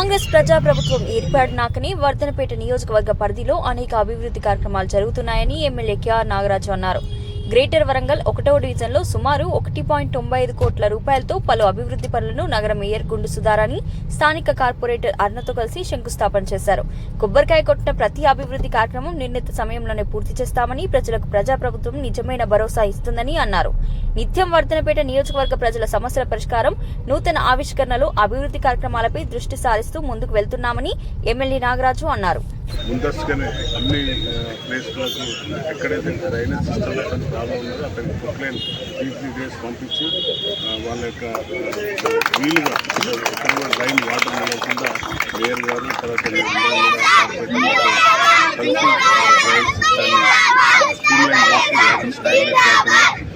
కాంగ్రెస్ ప్రజాప్రభుత్వం ఏర్పడినాకనే వర్ధనపేట నియోజకవర్గ పరిధిలో అనేక అభివృద్ధి కార్యక్రమాలు జరుగుతున్నాయని ఎమ్మెల్యే కేఆర్ నాగరాజు అన్నారు. గ్రేటర్ వరంగల్ 1వ డివిజన్లో సుమారు 1.95 కోట్ల రూపాయలతో పలు అభివృద్ధి పనులను నగర మేయర్ గుండు సుధారాణి, స్థానిక కార్పొరేటర్ అరుణతో కలిసి శంకుస్థాపన చేశారు. కొబ్బరికాయ కొట్టిన ప్రతి అభివృద్ధి కార్యక్రమం నిర్ణీత సమయంలోనే పూర్తి చేస్తామని, ప్రజలకు ప్రజాప్రభుత్వం నిజమైన భరోసా ఇస్తుందని అన్నారు. నిత్యం వర్ధనపేట నియోజకవర్గ ప్రజల సమస్యల పరిష్కారం, నూతన ఆవిష్కరణలు, అభివృద్ధి కార్యక్రమాలపై దృష్టి సారిస్తూ ముందుకు వెళ్తున్నామని ఎమ్మెల్యే నాగరాజు అన్నారు. ముందస్తుగానే అన్ని ప్లేస్లకు ఎక్కడైతే డ్రైనేజ్ సిస్టమ్లో ప్రాబ్లం ఉన్నదో అక్కడికి ప్రొక్లైన్ 3 days పంపించి వాళ్ళ యొక్క వీలుగా ఎక్కడ డ్రైన్ వాటర్ నిలవకుండా మేయర్ గారు తర్వాత కలిసి డ్రైన్ సిస్టాన్ని స్ట్రీమ్లైన్ చేసి వాటర్ స్టాగ్నేట్ కాకుండా